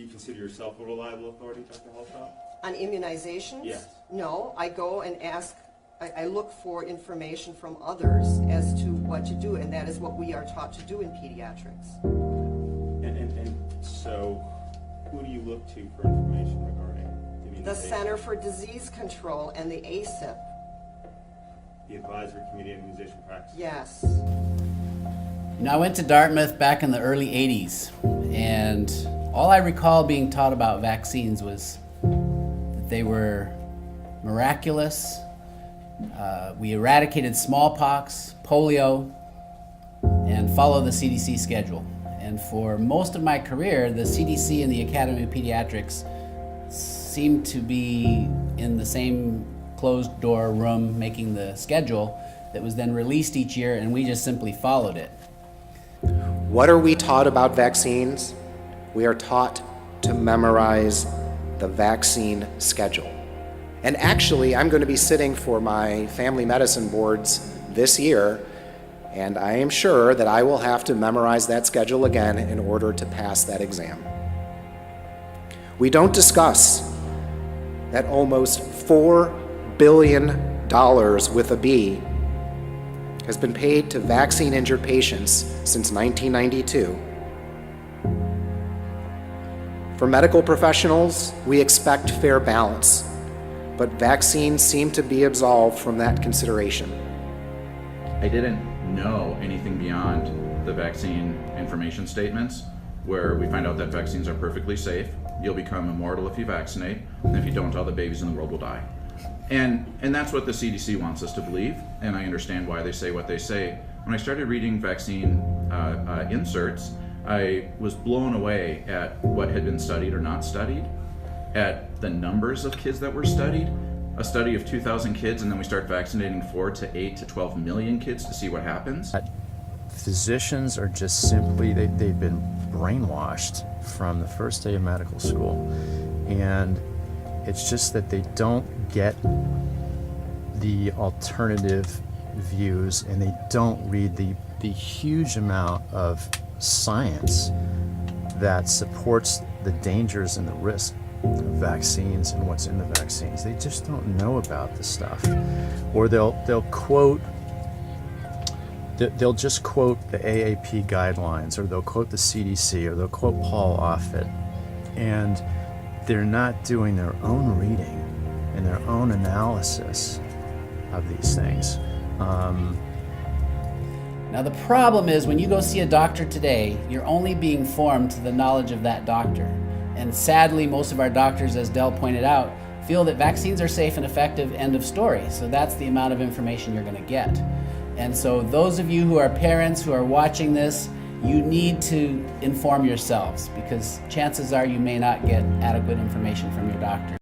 Do you consider yourself a reliable authority, Dr. Halshaw? On immunizations? Yes. No, I go and ask, I look for information from others as to what to do, and that is what we are taught to do in pediatrics. And so, who do you look to for information regarding immunization? The Center for Disease Control and the ACIP. The Advisory Committee on Immunization Practices? Yes. Now, I went to Dartmouth back in the early 80s, and all I recall being taught about vaccines was that they were miraculous. We eradicated smallpox, polio, and followed the CDC schedule. And for most of my career, the CDC and the Academy of Pediatrics seemed to be in the same closed door room making the schedule that was then released each year, and we just simply followed it. What are we taught about vaccines? We are taught to memorize the vaccine schedule. And actually, I'm going to be sitting for my family medicine boards this year, and I am sure that I will have to memorize that schedule again in order to pass that exam. We don't discuss that almost $4 billion with a B has been paid to vaccine-injured patients since 1992. For medical professionals, we expect fair balance, but vaccines seem to be absolved from that consideration. I didn't know anything beyond the vaccine information statements, where we find out that vaccines are perfectly safe, you'll become immortal if you vaccinate, and if you don't, all the babies in the world will die. And that's what the CDC wants us to believe, and I understand why they say what they say. When I started reading vaccine inserts, I was blown away at what had been studied or not studied, at the numbers of kids that were studied. A study of 2,000 kids, and then we start vaccinating 4 to 8 to 12 million kids to see what happens. Physicians are just simply, they've been brainwashed from the first day of medical school. And it's just that they don't get the alternative views, and they don't read the huge amount of science that supports the dangers and the risk of vaccines and what's in the vaccines. They just don't know about the stuff. Or they'll just quote the AAP guidelines, or they'll quote the CDC, or they'll quote Paul Offit, and they're not doing their own reading and their own analysis of these things. Now the problem is, when you go see a doctor today, you're only being formed to the knowledge of that doctor. And sadly, most of our doctors, as Del pointed out, feel that vaccines are safe and effective, end of story. So that's the amount of information you're going to get. And so those of you who are parents who are watching this, you need to inform yourselves, because chances are you may not get adequate information from your doctor.